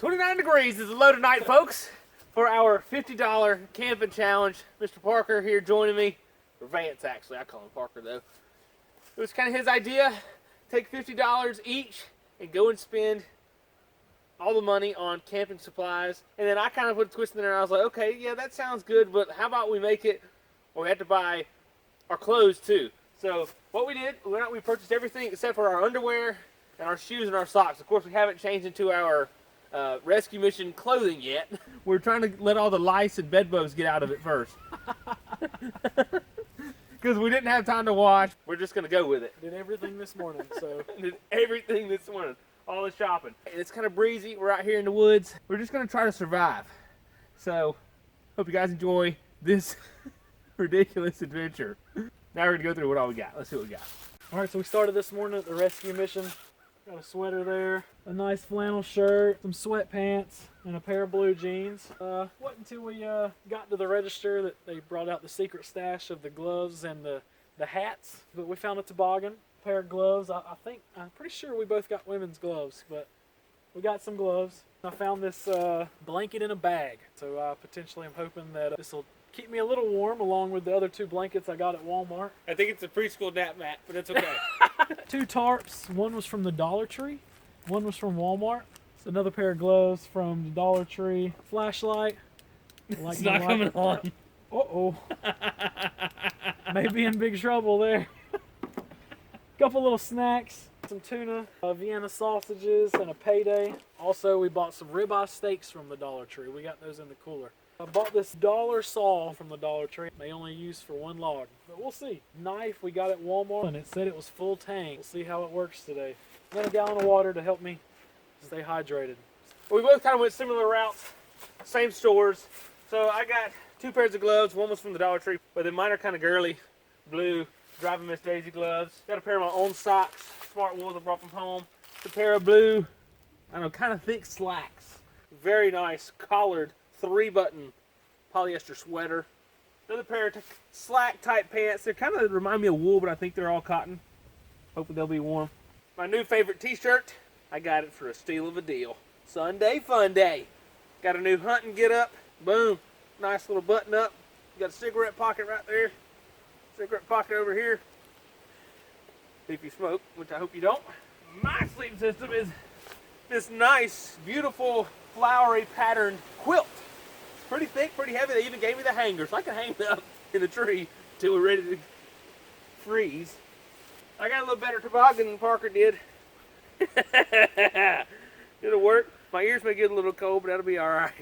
29 degrees is the low tonight, folks, for our $50 camping challenge. Mr. Parker here joining me, or Vance actually, I call him Parker though. It was kind of his idea, take $50 each and go and spend all the money on camping supplies. And then I kind of put a twist in there and I was like, okay, yeah, that sounds good, but how about we make it, or we have to buy our clothes too. So what we did, we purchased everything except for our underwear and our shoes and our socks. Of course, we haven't changed into our rescue mission clothing yet. We're trying to let all the lice and bed bugs get out of it first. Because we didn't have time to wash. We're just going to go with it. Did everything this morning, so. Did everything this morning. All the shopping. And it's kind of breezy. We're out here in the woods. We're just going to try to survive. So, hope you guys enjoy this ridiculous adventure. Now we're going to go through what all we got. Let's see what we got. All right, so we started this morning at the rescue mission. Got a sweater there, a nice flannel shirt, some sweatpants, and a pair of blue jeans. Wasn't until we got to the register that they brought out the secret stash of the gloves and the hats. But we found a toboggan, a pair of gloves. I'm pretty sure we both got women's gloves, but we got some gloves. I found this blanket in a bag, so potentially I'm hoping that this will keep me a little warm along with the other 2 blankets I got at Walmart. I think it's a preschool nap mat, but it's okay. 2 tarps. One was from the Dollar Tree. One was from Walmart. It's another pair of gloves from the Dollar Tree. Flashlight. It's not coming on. Uh-oh. Maybe in big trouble there. Couple little snacks. Some tuna, Vienna sausages, and a payday. Also, we bought some ribeye steaks from the Dollar Tree. We got those in the cooler. I bought this dollar saw from the Dollar Tree. They only use for 1 log, but we'll see. Knife we got at Walmart, and it said it was full tang. We'll see how it works today. Then a gallon of water to help me stay hydrated. We both kind of went similar routes, same stores. So I got 2 pairs of gloves. One was from the Dollar Tree, but then mine are kind of girly, blue, driving Miss Daisy gloves. Got a pair of my own socks, Smart Wool I brought from home. A pair of blue, I don't know, kind of thick slacks. Very nice, collared, 3-button polyester sweater. Another pair of slack type pants. They kind of remind me of wool, but I think they're all cotton. Hopefully they'll be warm. My new favorite t-shirt, I got it for a steal of a deal. Sunday fun day. Got a new hunting get up. Boom. Nice little button up. Got a cigarette pocket right there. Cigarette pocket over here. If you smoke, which I hope you don't. My sleep system is this nice, beautiful, flowery patterned quilt. Pretty thick, pretty heavy. They even gave me the hanger, so I can hang it up in the tree until we're ready to freeze. I got a little better toboggan than Parker did. It'll work. My ears may get a little cold, but that'll be all right.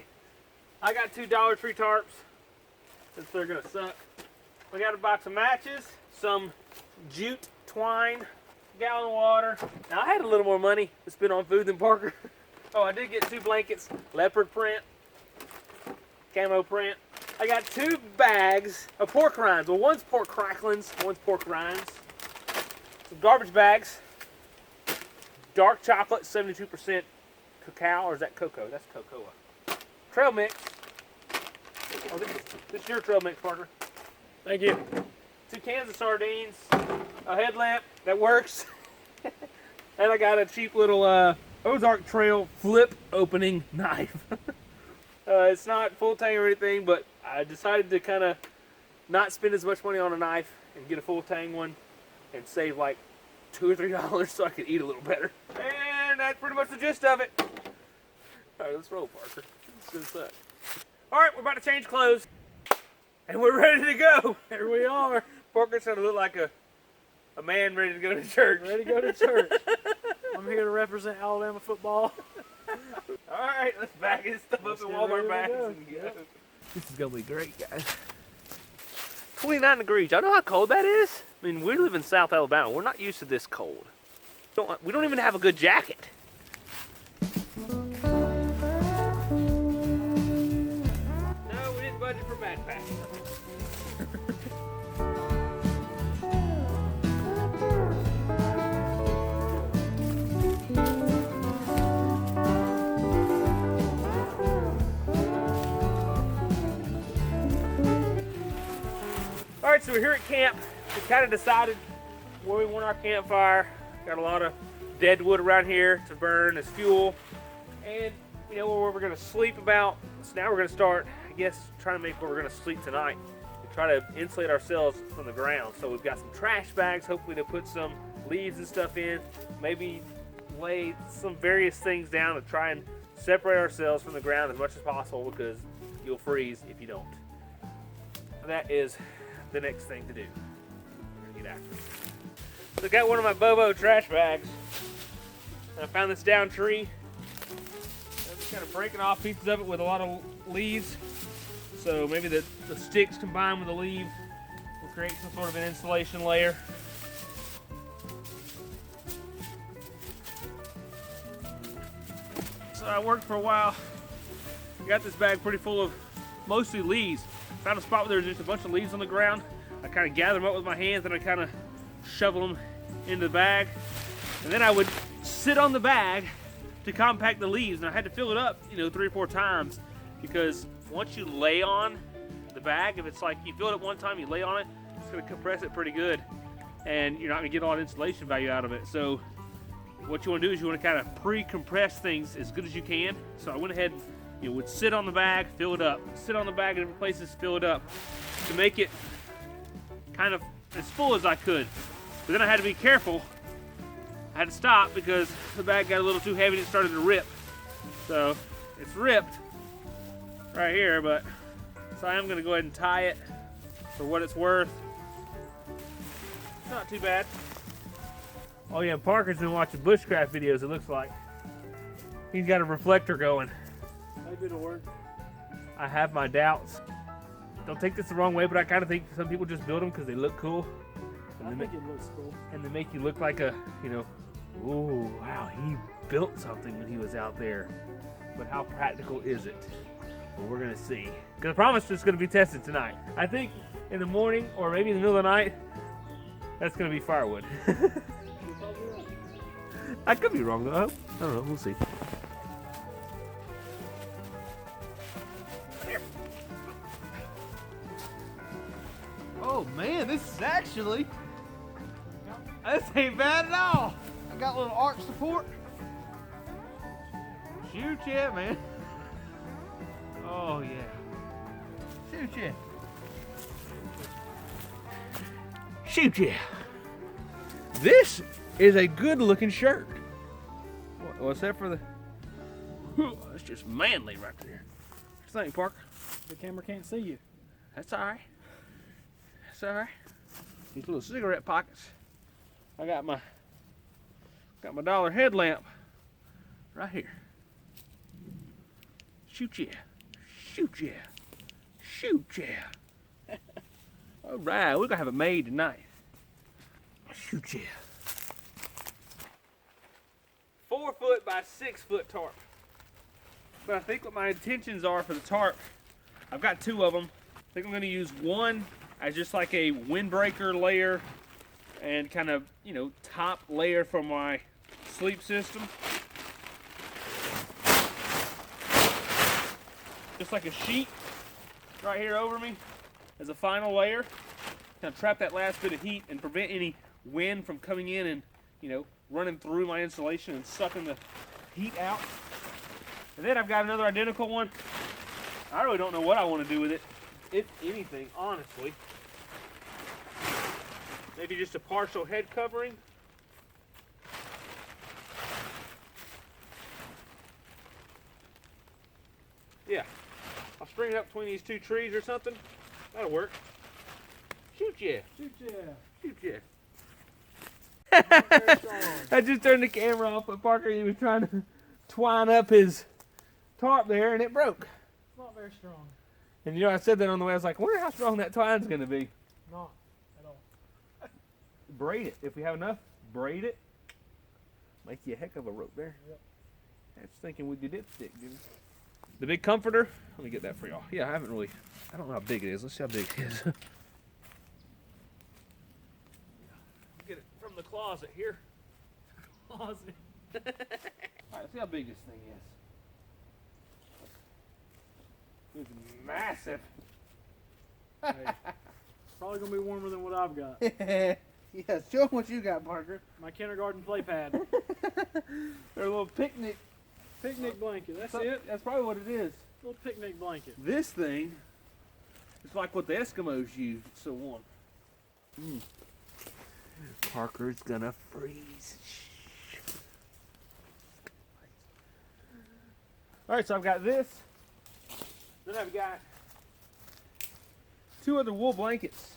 I got 2 Dollar Tree tarps, since they're gonna suck. We got a box of matches, some jute twine, a gallon of water. Now I had a little more money to spend on food than Parker. Oh, I did get 2 blankets, leopard print, camo print. I got 2 bags of pork rinds. Well, one's pork cracklings, one's pork rinds. Some garbage bags. Dark chocolate, 72% cacao, or is that cocoa? That's cocoa. Trail mix. Oh, this is your trail mix, Parker. Thank you. 2 cans of sardines, a headlamp that works, and I got a cheap little Ozark Trail flip opening knife. It's not full tang or anything, but I decided to kind of not spend as much money on a knife and get a full tang one and save like $2 or $3 so I could eat a little better. And that's pretty much the gist of it. All right, let's roll, Parker. It's gonna suck. All right, we're about to change clothes, and we're ready to go. Here we are. Parker's gonna look like a man ready to go to church. Ready to go to church. I'm here to represent Alabama football. All right, let's bag this stuff Let's up in get ready Walmart to bags go. and go. Yep. This is gonna be great, guys. 29 degrees. Y'all know how cold that is? I mean, we live in South Alabama. We're not used to this cold. We don't even have a good jacket. No, we didn't budget for backpacks. All right, so we're here at camp. We kind of decided where we want our campfire. Got a lot of dead wood around here to burn as fuel. And we know where we're gonna sleep about. So now we're gonna start, I guess, trying to make where we're gonna sleep tonight. We try to insulate ourselves from the ground. So we've got some trash bags, hopefully to put some leaves and stuff in. Maybe lay some various things down to try and separate ourselves from the ground as much as possible, because you'll freeze if you don't. That is the next thing to do. We're gonna get after it. So I got one of my Bobo trash bags. And I found this down tree. I'm just kind of breaking off pieces of it with a lot of leaves. So maybe the sticks combined with the leaf will create some sort of an insulation layer. So I worked for a while. Got this bag pretty full of mostly leaves. Found a spot where there's just a bunch of leaves on the ground. I kind of gather them up with my hands and I kind of shovel them into the bag. And then I would sit on the bag to compact the leaves, and I had to fill it up, 3 or 4 times, because once you lay on the bag, if it's like you fill it up one time, you lay on it, it's going to compress it pretty good, and you're not going to get a lot of insulation value out of it. So what you want to do is you want to kind of pre-compress things as good as you can. So I went ahead and would sit on the bag, fill it up, sit on the bag in different places, fill it up, to make it kind of as full as I could. But then I had to be careful. I had to stop because the bag got a little too heavy and it started to rip. So it's ripped right here, but so I am going to go ahead and tie it for what it's worth. It's not too bad. Oh yeah, Parker's been watching bushcraft videos, it looks like. He's got a reflector going. Maybe it'll work. I have my doubts. Don't take this the wrong way, but I kind of think some people just build them because they look cool. I think it looks cool. And they make you look like a, ooh, wow, he built something when he was out there. But how practical is it? Well, we're gonna see. Because I promise it's gonna be tested tonight. I think in the morning or maybe in the middle of the night, that's gonna be firewood. I could be wrong though. I don't know, we'll see. Oh man, this ain't bad at all. I got a little arch support. Shoot yeah, man. Oh yeah. Shoot yeah. Shoot yeah. This is a good looking shirt. What's that for the... That's just manly right there. What you think, Parker? The camera can't see you. That's alright. That's alright. These little cigarette pockets. I got my dollar headlamp right here. Shoot yeah. Shoot yeah. Shoot yeah. Alright, we're gonna have it made tonight. Shoot yeah. 4 foot by 6 foot tarp. But I think what my intentions are for the tarp, I've got 2 of them. I think I'm gonna use one as just like a windbreaker layer and kind of, top layer for my sleep system. Just like a sheet right here over me as a final layer. Kind of trap that last bit of heat and prevent any wind from coming in and, running through my insulation and sucking the heat out. And then I've got another identical one. I really don't know what I want to do with it, if anything, honestly. Maybe just a partial head covering. Yeah, I'll string it up between these 2 trees or something. That'll work. Shoot yeah. Shoot yeah. Shoot yeah. I just turned the camera off, but Parker, he was trying to twine up his tarp there, and it broke. It's not very strong. And I said that on the way. I was like, I wonder how strong that twine's going to be. Not at all. Braid it. If we have enough, braid it. Make you a heck of a rope there. Yep. I was thinking with your dipstick, dude. The big comforter. Let me get that for y'all. Yeah, I don't know how big it is. Let's see how big it is. Get it from the closet here. Closet. Alright, let's see how big this thing is. It's massive. Hey, probably gonna be warmer than what I've got. Yeah, show them what you got, Parker. My kindergarten play pad. They're a little picnic Picnic blanket. That's So- it. That's probably what it is. Little picnic blanket. This thing is like what the Eskimos use. It's so warm. Parker's gonna freeze. All right, so I've got this. Then I've got 2 other wool blankets,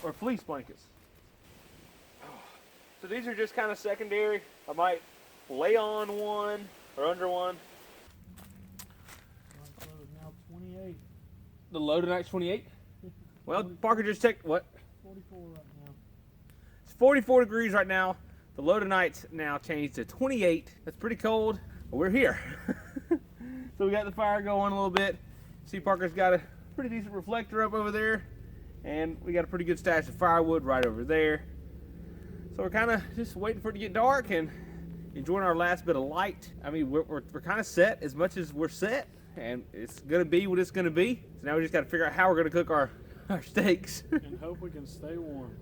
or fleece blankets. So these are just kind of secondary. I might lay on one or under one. Now 28. The low tonight's 28. Well, Parker just checked what? 44 right now. It's 44 degrees right now. The low tonight's now changed to 28. That's pretty cold, but we're here. So we got the fire going a little bit. See, Parker's got a pretty decent reflector up over there, and we got a pretty good stash of firewood right over there. So we're kind of just waiting for it to get dark and enjoying our last bit of light. I mean, we're kind of set as much as we're set, and it's gonna be what it's gonna be. So now we just got to figure out how we're gonna cook our steaks. And hope we can stay warm.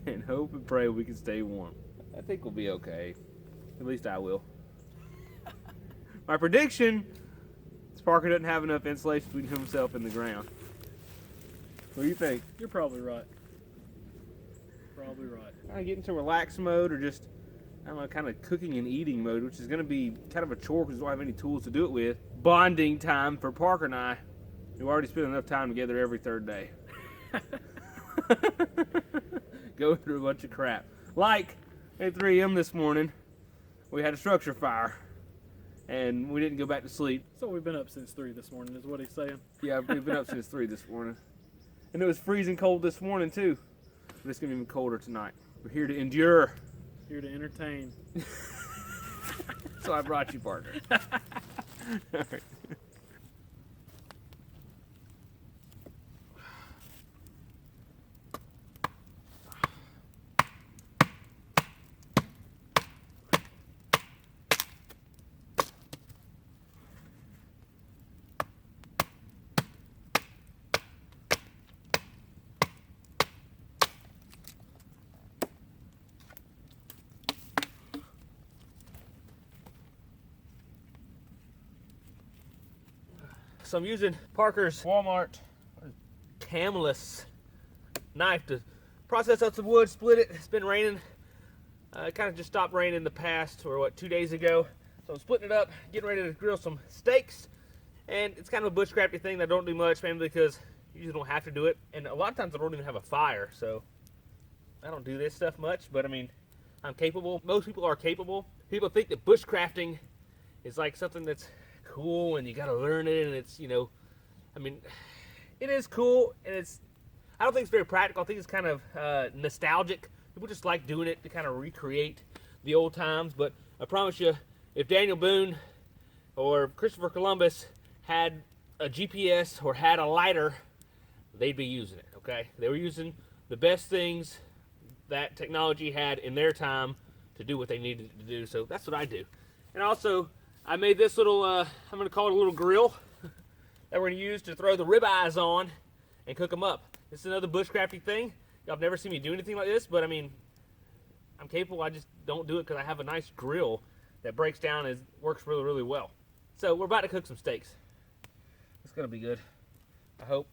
And hope and pray we can stay warm. I think we'll be okay. At least I will. My prediction is Parker doesn't have enough insulation between himself and the ground. What do you think? You're probably right. Probably right. Kind of get into relaxed mode, or just, I don't know, kind of cooking and eating mode, which is going to be kind of a chore because we don't have any tools to do it with. Bonding time for Parker and I. We already spend enough time together every third day. Go through a bunch of crap. Like at 3 a.m. this morning, we had a structure fire, and we didn't go back to sleep. So we've been up since 3 this morning, is what he's saying. Yeah, we've been up since 3 this morning. And it was freezing cold this morning, too. But it's going to be even colder tonight. We're here to endure. Here to entertain. So I brought you, Parker. All right. So I'm using Parker's Walmart Camless knife to process out some wood, split it. It's been raining. It kind of just stopped raining the past, or what, 2 days ago. So I'm splitting it up, getting ready to grill some steaks. And it's kind of a bushcrafty thing that I don't do much, mainly because you usually don't have to do it. And a lot of times I don't even have a fire, so I don't do this stuff much. But I mean, I'm capable. Most people are capable. People think that bushcrafting is like something that's cool and you gotta learn it, and it's, you know, I mean, it is cool, and I don't think it's very practical. I think it's kind of nostalgic. People just like doing it to kind of recreate the old times. But I promise you, if Daniel Boone or Christopher Columbus had a GPS or had a lighter, they'd be using it, okay? They were using the best things that technology had in their time to do what they needed to do. So that's what I do. And also, I made this little, I'm going to call it a little grill that we're going to use to throw the ribeyes on and cook them up. This is another bushcrafty thing. Y'all have never seen me do anything like this, but I mean, I'm capable. I just don't do it because I have a nice grill that breaks down and works really, really well. So we're about to cook some steaks. It's going to be good, I hope.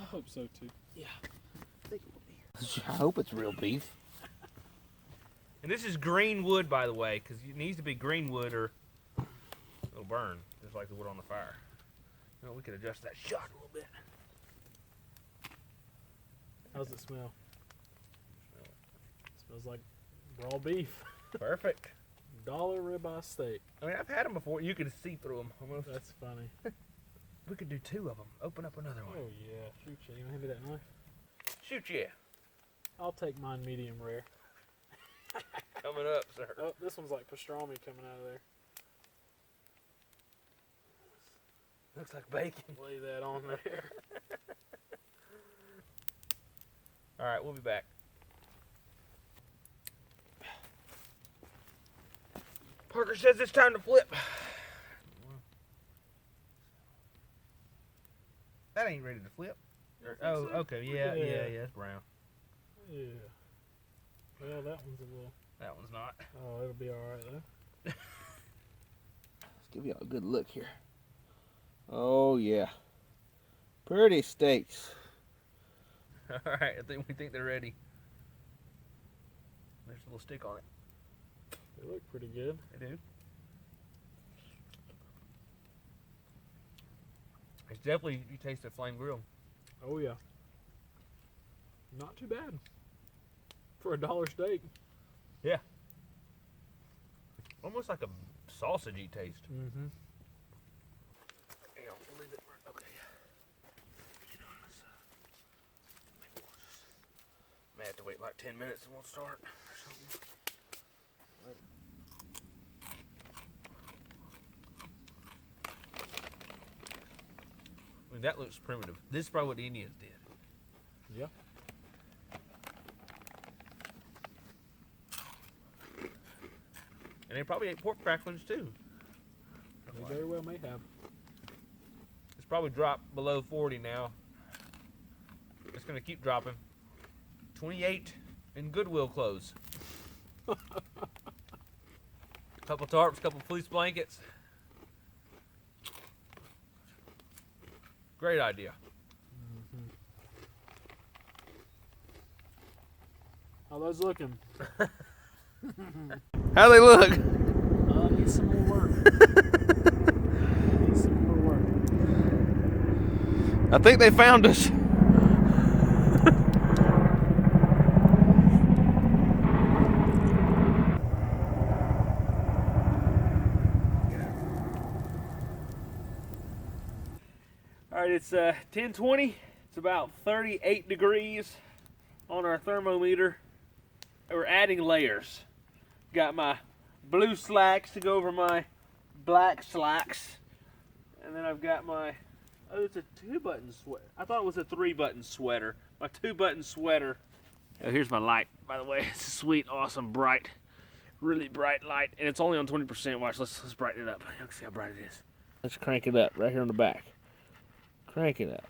I hope so too. Yeah, I think it will be. I hope it's real beef. And this is green wood, by the way, because it needs to be green wood or it'll burn, just like the wood on the fire. You know, we could adjust that shot a little bit. How's it smell? It smells like raw beef. Perfect. Dollar ribeye steak. I mean, I've had them before. You can see through them almost. That's funny. We could do 2 of them. Open up another one. Oh yeah, shoot you. You want to hand me that knife? Shoot, yeah. I'll take mine medium rare. Coming up, sir. Oh, this one's like pastrami coming out of there. Looks like bacon. Lay that on there. All right, we'll be back. Parker says it's time to flip. That ain't ready to flip. Oh, okay, yeah, it's brown. Yeah. Well, that one's a little. That one's not. Oh, it'll be all right though. Let's Give y'all a good look here. Oh yeah. Pretty steaks. Alright, we think they're ready. There's a little stick on it. They look pretty good. They do. It's definitely, you taste the flame grill. Oh yeah. Not too bad for $1 steak. Yeah. Almost like a sausagey taste. Mm-hmm. Hang on, we'll leave it. Okay. You know, let's, maybe we'll just, may have to wait like 10 minutes and we'll start or something. I mean, that looks primitive. This is probably what the Indians did. Yeah. And they probably ate pork cracklings too. They very well may have. It's probably dropped below 40 now. It's going to keep dropping. 28 in Goodwill clothes. Couple tarps, couple fleece blankets. Great idea. How those looking? How they look? Need some more work. Need some more work. I think they found us. All right, it's 10:20. It's about 38 degrees on our thermometer. We're adding layers. Got my blue slacks to go over my black slacks. And then I've got my, oh, it's a 2-button sweater. I thought it was a 3-button sweater. My 2-button sweater. Oh, here's my light, by the way. It's a sweet, awesome, bright, really bright light. And it's only on 20%. Watch, let's brighten it up. You can see how bright it is. Let's crank it up right here on the back. Crank it up.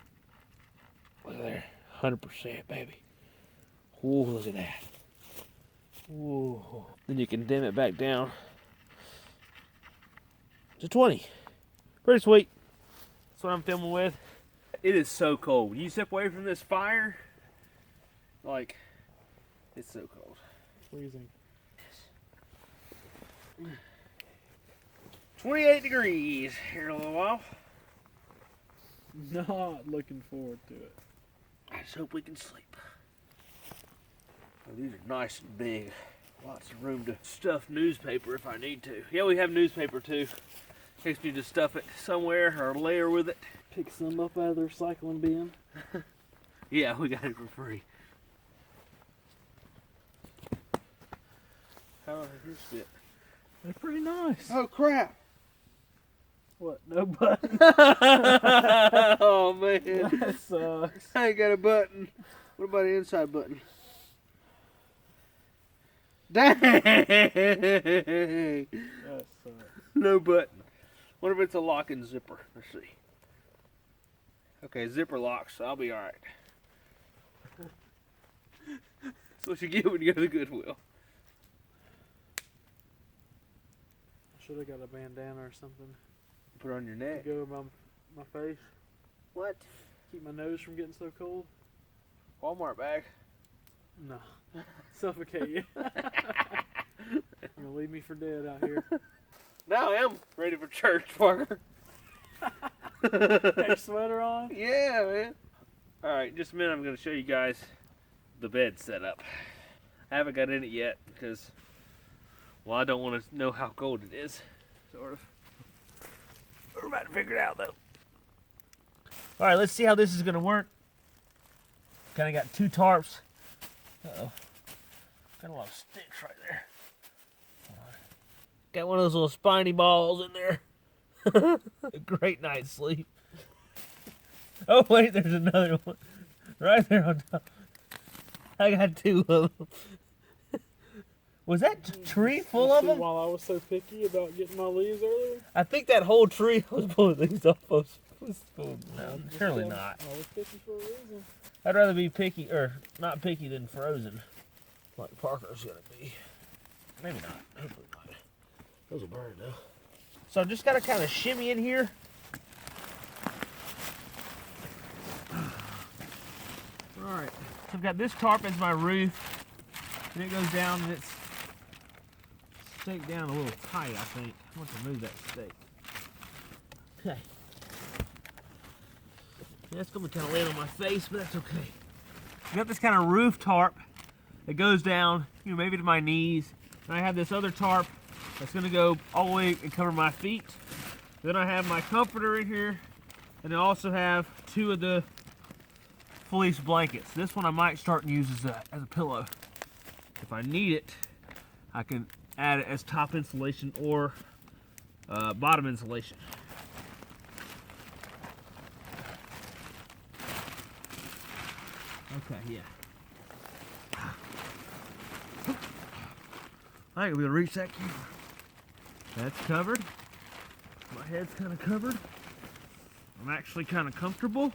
Look there. 100%, baby. Ooh, look at that. Ooh. Then you can dim it back down to 20. Pretty sweet. That's what I'm filming with. It is so cold. When you step away from this fire, like, it's so cold. Freezing. 28 degrees here in a little while. Not looking forward to it. I just hope we can sleep. Oh, these are nice and big. Lots of room to stuff newspaper if I need to. Yeah, we have newspaper too. In case you need to stuff it somewhere or layer with it. Pick some up out of the recycling bin. Yeah, we got it for free. How does yours fit? They're pretty nice. Oh crap. What? No button? Oh man. That sucks. I ain't got a button. What about the inside button? Dang! That sucks. No button. What if it's a lock and zipper? Let's see. Okay, zipper locks, so I'll be alright. That's what you get when you go to the Goodwill. Should have got a bandana or something Put it on your to neck. go over my face. What? Keep my nose from getting so cold. Walmart bag. No. Suffocate you. You're gonna leave me for dead out here. Now I am ready for church, Parker. Got your sweater on? Yeah, man. Alright, just a minute, I'm going to show you guys the bed setup. I haven't got in it yet because, well, I don't want to know how cold it is, sort of. We're about to figure it out, though. Alright, let's see how this is going to work. Kind of got 2 tarps. Uh-oh. Got a lot of sticks right there. Got one of those little spiny balls in there. A great night's sleep. Oh, wait, there's another one. Right there on top. I got 2 of them. Was that tree full of See, them? while I was so picky about getting my leaves earlier. I think that whole tree was pulling things off of. Was full. No, surely I not. was picky for a reason. I'd rather be picky, or not picky than frozen. Like Parker's gonna be. Maybe not. Hopefully not. Those will burn though. So I've just got to kind of shimmy in here. Alright, so I've got this tarp as my roof, and it goes down and it's staked down a little tight, I think. I want to move that stake. Okay. That's going to kind of land on my face, but that's okay. I got this kind of roof tarp that goes down, you know, maybe to my knees. And I have this other tarp that's going to go all the way and cover my feet. Then I have my comforter in here, and I also have 2 of the fleece blankets. This one I might start and use as a pillow. If I need it, I can add it as top insulation or bottom insulation. Okay, yeah. I think I'll be able to reach that camera. That's covered. My head's kind of covered. I'm actually kind of comfortable.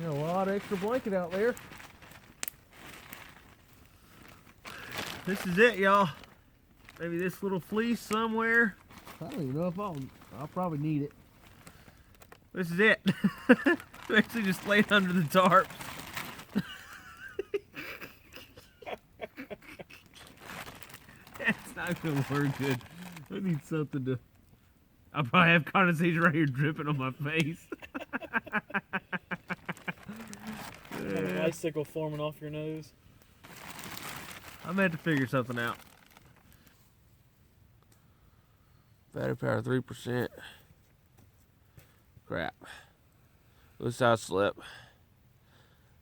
Got a lot of extra blanket out there. This is it, y'all. Maybe this little fleece somewhere. I don't even know if I'll probably need it. This is it. Basically just laid under the tarp. That's not gonna work good. I need something to... I'll probably have condensation right here dripping on my face. Got an icicle forming off your nose. I'm gonna have to figure something out. Battery power 3%. Crap. This is how I slept.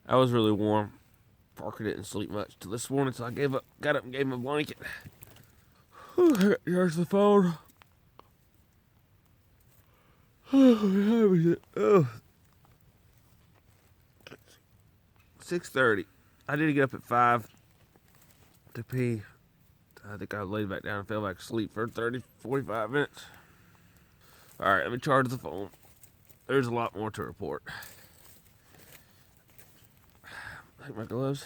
I was really warm. Parker didn't sleep much till this morning, so I got up and gave him a blanket. Here's the phone. Oh. 6:30. I did get up at 5 to pee. I think I laid back down and fell back asleep for 45 minutes. Alright, let me charge the phone. There's a lot more to report. Like my gloves.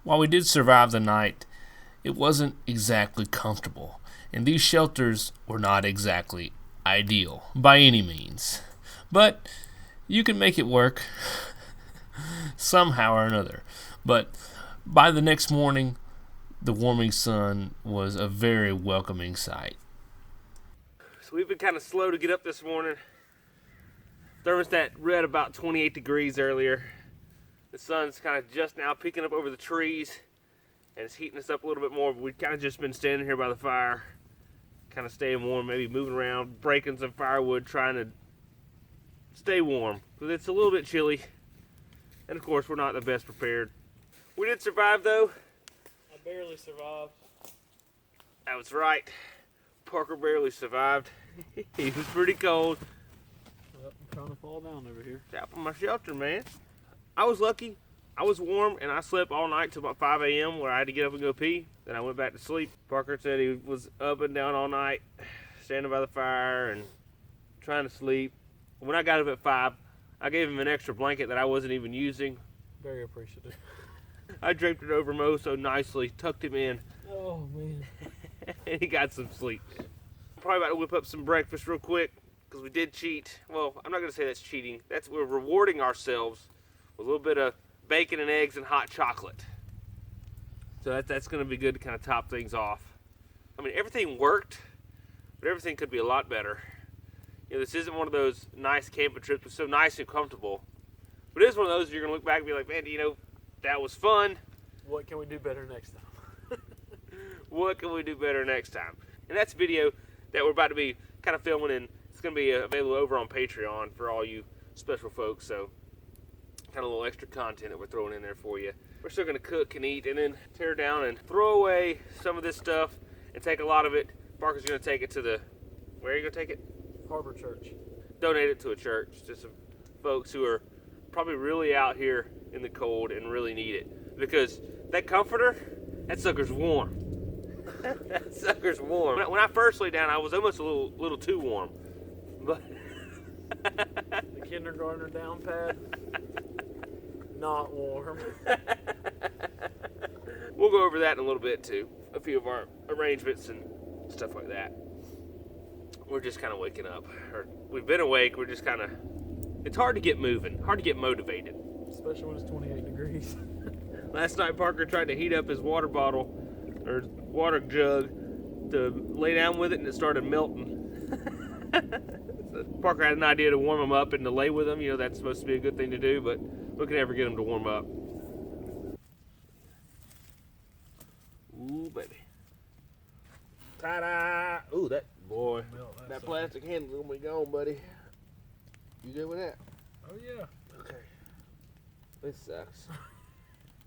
While we did survive the night, it wasn't exactly comfortable, and these shelters were not exactly ideal by any means. But you can make it work somehow or another. But by the next morning, the warming sun was a very welcoming sight. So we've been kind of slow to get up this morning. Thermostat read about 28 degrees earlier. The sun's kind of just now peeking up over the trees, and it's heating us up a little bit more, but we've kind of just been standing here by the fire, kind of staying warm, maybe moving around, breaking some firewood, trying to stay warm, because it's a little bit chilly, and of course we're not the best prepared. We did survive though. I barely survived. That was right. Parker barely survived. He was pretty cold. Yep, I'm trying to fall down over here. Out on my shelter, man. I was lucky. I was warm, and I slept all night till about 5 a.m. where I had to get up and go pee. Then I went back to sleep. Parker said he was up and down all night, standing by the fire and trying to sleep. When I got up at 5, I gave him an extra blanket that I wasn't even using. Very appreciative. I draped it over Mo so nicely, tucked him in, Oh, man. and he got some sleep. Probably about to whip up some breakfast real quick, because we did cheat. Well, I'm not going to say that's cheating. We're rewarding ourselves with a little bit of bacon and eggs and hot chocolate. So that's going to be good to kind of top things off. I mean, everything worked, but everything could be a lot better. You know, this isn't one of those nice camping trips. It's so nice and comfortable. But it is one of those you're going to look back and be like, man, you know, that was fun. What can we do better next time? What can we do better next time? And that's a video that we're about to be kind of filming, and it's going to be available over on Patreon for all you special folks. So kind of a little extra content that we're throwing in there for you. We're still going to cook and eat and then tear down and throw away some of this stuff and take a lot of it. Parker's going to take it to the, where are you going to take it? Harbor Church. Donate it to a church to some folks who are probably really out here in the cold and really need it. Because that comforter, that sucker's warm. That sucker's warm. When I first laid down, I was almost a little too warm. But The kindergartner down pad. Not warm. we'll go over that in a little bit too. A few of our arrangements and stuff like that. We're just kind of waking up. Or we've been awake, we're just kind of, it's hard to get moving, hard to get motivated. Especially when it's 28 degrees. Last night Parker tried to heat up his water bottle, or water jug, to lay down with it, and it started melting. So Parker had an idea to warm him up and to lay with him. You know, that's supposed to be a good thing to do, but we could never get him to warm up. Ooh, baby. Ta-da! Ooh, that boy. That plastic handle's gonna be gone, buddy. You good with that? Oh yeah. Okay. This sucks.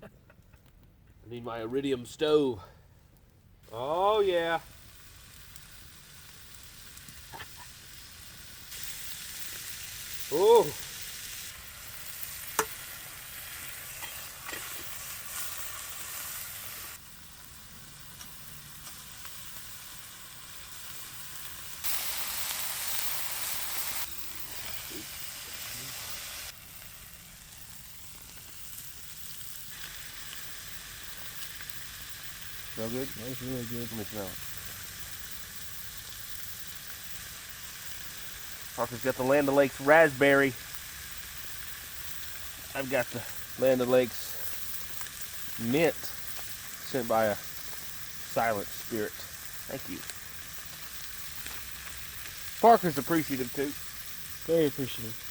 I need my iridium stove. Oh yeah. Oh. Smell good? That's really good. Let me smell it. Parker's got the Land O'Lakes raspberry. I've got the Land O'Lakes mint sent by a silent spirit. Thank you. Parker's appreciative too. Very appreciative.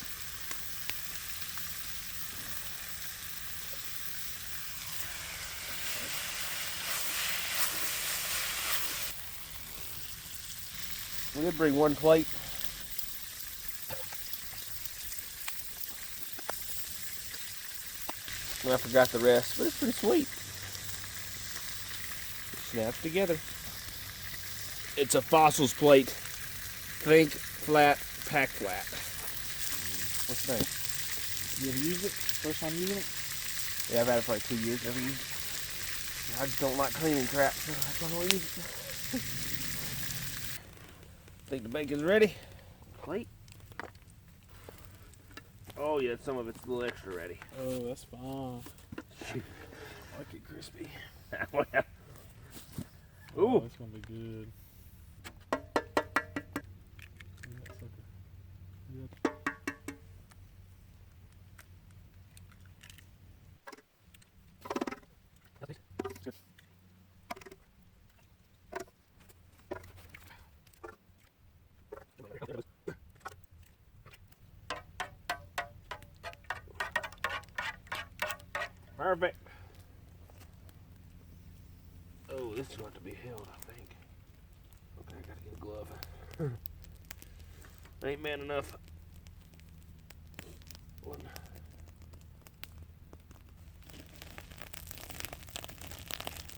We did bring one plate. And I forgot the rest, but it's pretty sweet. It snaps together. It's a Fossils plate. Think flat, pack flat. What's the name? You ever used it? First time using it? Yeah, I've had it for like 2 years. Never used it. I just don't like cleaning crap, so that's why I don't use it. Think the bacon's ready? Plate. Oh yeah, some of it's a little extra ready. Oh, that's fine. Like it crispy. Oh, Ooh. it's gonna be good. Perfect. Oh, this is going to be held, I think. Okay, I gotta get a glove. Ain't man enough. One.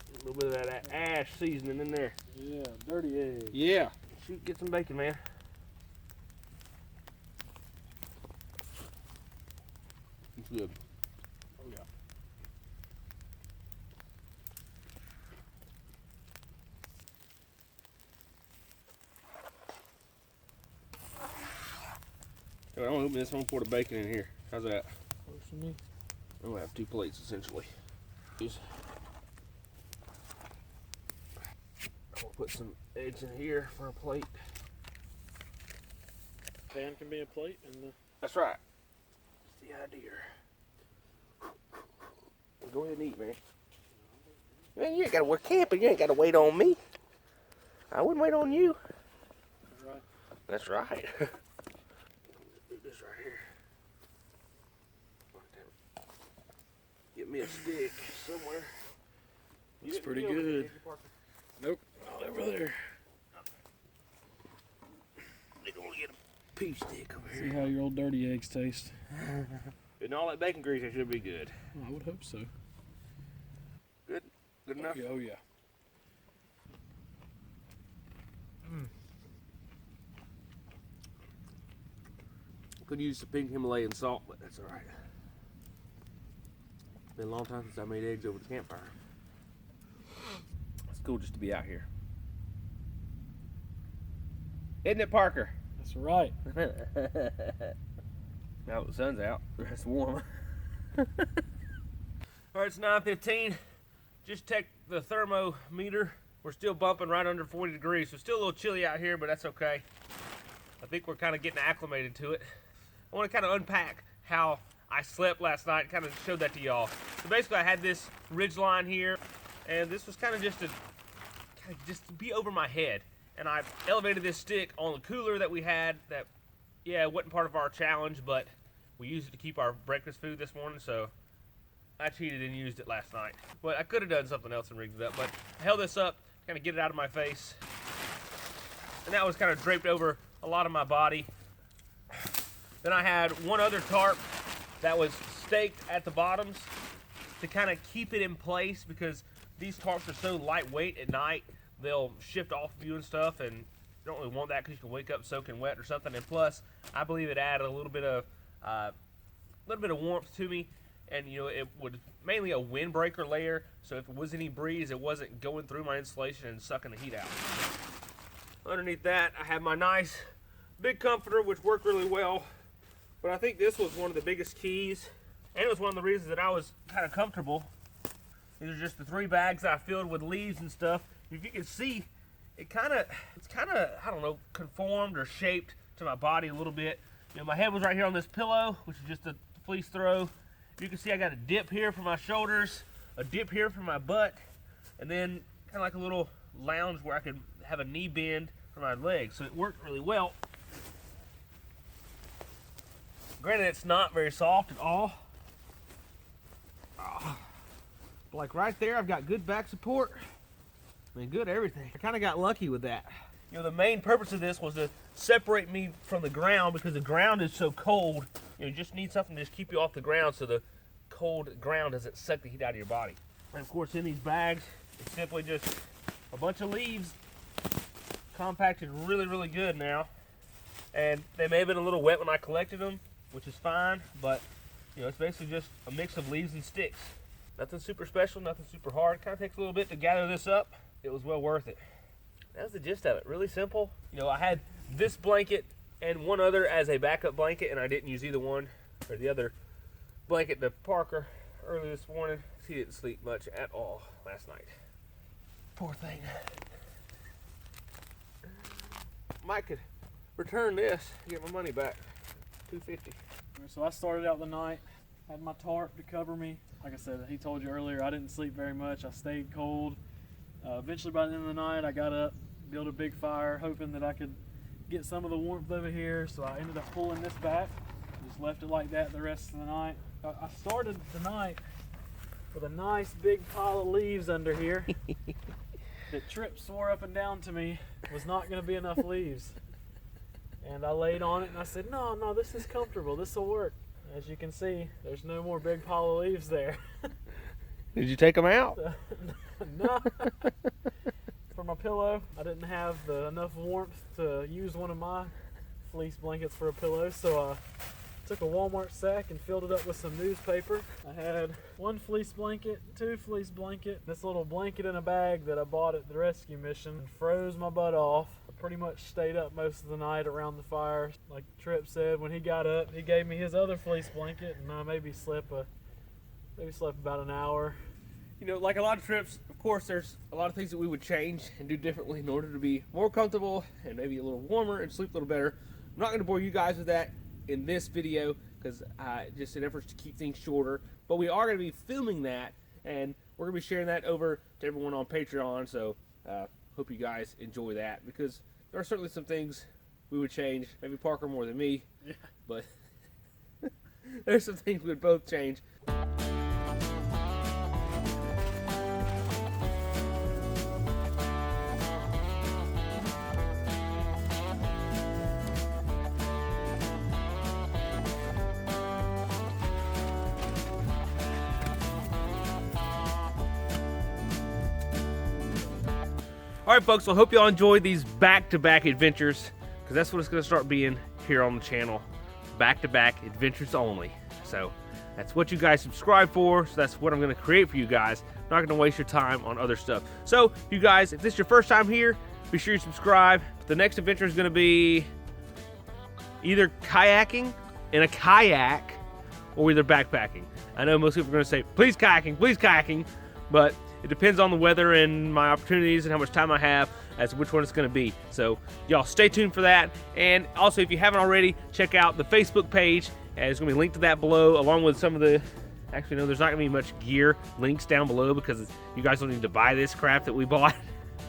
A little bit of that ash seasoning in there. Yeah, dirty egg. Yeah. Shoot, get some bacon, man. It's good. Oh yeah. I'm gonna open this one, pour the bacon in here. How's that? Works for me. I'm gonna have 2 plates essentially. I'm gonna put some eggs in here for a plate. Pan can be a plate, and the That's right. That's the idea. Well, go ahead and eat, man. Man, you ain't gotta work camping. You ain't gotta wait on me. I wouldn't wait on you. right. That's right. Do this right here. Get me a stick somewhere. Looks pretty good. Nope, not over there. They're gonna get a pea stick over See here. how your old dirty eggs taste. And all that bacon grease, it should be good. Oh, I would hope so. Good? Good enough? Oh yeah. Could use some pink Himalayan salt, but that's alright. Been a long time since I made eggs over the campfire. It's cool just to be out here. Isn't it, Parker? That's right. Now that the sun's out, it's warm. Alright, it's 9:15. Just checked the thermometer. we're still bumping right under 40 degrees. So still a little chilly out here, but that's okay. I think we're kind of getting acclimated to it. I want to kind of unpack how I slept last night, kind of showed that to y'all. So basically I had this ridge line here, and this was kind of just to be over my head. And I elevated this stick on the cooler that we had that, yeah, it wasn't part of our challenge, but we used it to keep our breakfast food this morning, so I cheated and used it last night. But I could have done something else and rigged it up, but I held this up, kind of get it out of my face. And that was kind of draped over a lot of my body. Then I had one other tarp that was staked at the bottoms to kind of keep it in place, because these tarps are so lightweight at night, they'll shift off of you and stuff, and you don't really want that because you can wake up soaking wet or something. And plus, I believe it added a little bit of warmth to me, and you know, it was mainly a windbreaker layer, so if it was any breeze, it wasn't going through my insulation and sucking the heat out. Underneath that, I have my nice big comforter, which worked really well. But I think this was one of the biggest keys, and it was one of the reasons that I was kind of comfortable. These are just the 3 bags that I filled with leaves and stuff. If you can see, it's kind of, I don't know, conformed or shaped to my body a little bit. You know, my head was right here on this pillow, which is just a fleece throw. You can see I got a dip here for my shoulders, a dip here for my butt, and then kind of like a little lounge where I could have a knee bend for my legs. So it worked really well. Granted, it's not very soft at all. Like right there, I've got good back support. I mean, good everything. I kind of got lucky with that. You know, the main purpose of this was to separate me from the ground, because the ground is so cold. You know, you just need something to just keep you off the ground so the cold ground doesn't suck the heat out of your body. And of course, in these bags, it's simply just a bunch of leaves compacted really, really good now. And they may have been a little wet when I collected them, which is fine, but you know, it's basically just a mix of leaves and sticks. Nothing super special, nothing super hard. Kind of takes a little bit to gather this up. It was well worth it. That was the gist of it. Really simple. You know, I had this blanket and one other as a backup blanket, and I didn't use either one or the other blanket to Parker early this morning. He didn't sleep much at all last night. Poor thing. Mike could return this, get my money back. $250. So I started out the night, had my tarp to cover me. Like I said, he told you earlier, I didn't sleep very much. I stayed cold. Eventually, by the end of the night, I got up, built a big fire, hoping that I could get some of the warmth over here. So I ended up pulling this back, just left it like that the rest of the night. I started the night with a nice big pile of leaves under here that Tripp swore up and down to me was not going to be enough leaves. And I laid on it and I said, no, this is comfortable. This will work. As you can see, there's no more big pile of leaves there. Did you take them out? No. For my pillow, I didn't have enough warmth to use one of my fleece blankets for a pillow, so I took a Walmart sack and filled it up with some newspaper. I had 1 fleece blanket, 2 fleece blanket, this little blanket in a bag that I bought at the rescue mission, and froze my butt off. I pretty much stayed up most of the night around the fire. Like Tripp said, when he got up, he gave me his other fleece blanket, and I maybe slept about an hour. You know, like a lot of trips, of course, there's a lot of things that we would change and do differently in order to be more comfortable and maybe a little warmer and sleep a little better. I'm not going to bore you guys with that in this video, because just in efforts to keep things shorter, but we are going to be filming that, and we're going to be sharing that over to everyone on Patreon. So hope you guys enjoy that, because there are certainly some things we would change, maybe Parker more than me, Yeah. but there's some things we would both change. All right, folks, so I hope y'all enjoyed these back-to-back adventures, because that's what it's going to start being here on the channel. Back-to-back adventures only. So that's what you guys subscribe for, so that's what I'm going to create for you guys. I'm not going to waste your time on other stuff. So, you guys, if this is your first time here, be sure you subscribe. The next adventure is going to be either kayaking in a kayak or either backpacking. I know most people are going to say, please kayaking, but It depends on the weather and my opportunities and how much time I have as to which one it's going to be. So y'all stay tuned for that. And also, if you haven't already, check out the Facebook page. There's going to be a link to that below, along with some of the, actually no, there's not going to be much gear links down below because you guys don't need to buy this crap that we bought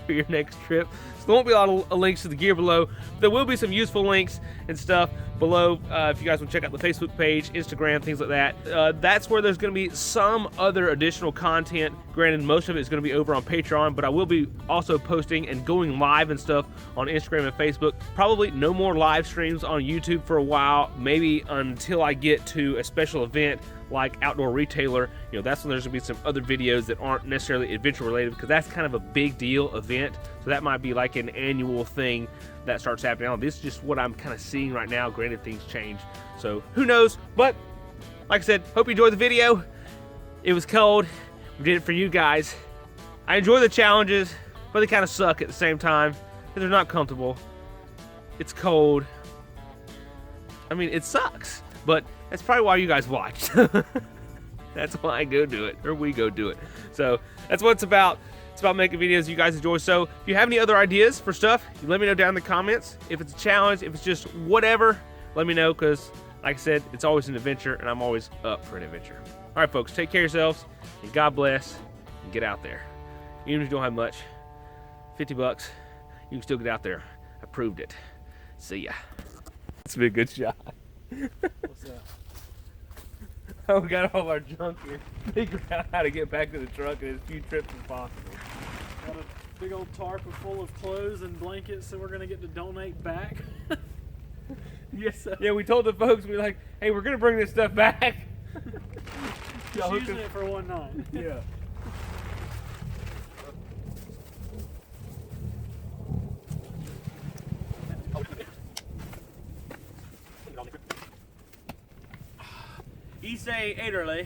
for your next trip. So there won't be a lot of links to the gear below. There will be some useful links and stuff below if you guys want to check out the Facebook page, Instagram, things like that. That's where there's going to be some other additional content. Granted, most of it is going to be over on Patreon, but I will be also posting and going live and stuff on Instagram and Facebook. Probably no more live streams on YouTube for a while, maybe until I get to a special event like Outdoor Retailer. You know, that's when there's gonna be some other videos that aren't necessarily adventure related, because that's kind of a big deal event. So that might be like an annual thing that starts happening. Now, this is just what I'm kind of seeing right now. Granted, things change, so who knows? But like I said, hope you enjoyed the video. It was cold. We did it for you guys. I enjoy the challenges, but they kind of suck at the same time because they're not comfortable. It's cold. I mean, it sucks, but that's probably why you guys watched. That's why I go do it, or we go do it. So that's what it's about. It's about making videos you guys enjoy. So if you have any other ideas for stuff, you let me know down in the comments. If it's a challenge, if it's just whatever, let me know, because like I said, it's always an adventure, and I'm always up for an adventure. All right, folks, take care of yourselves, and God bless, and get out there. Even if you don't have much, 50 bucks, you can still get out there. I proved it. See ya. It's been a good shot. What's that? Oh, we got all our junk here. Figure out how to get back to the truck in as few trips as possible. Got a big old tarp full of clothes and blankets that we're gonna get to donate back. Yes, sir. Yeah, we told the folks, we were like, hey, we're gonna bring this stuff back. Just using it for one night. Yeah. Issei Ederle.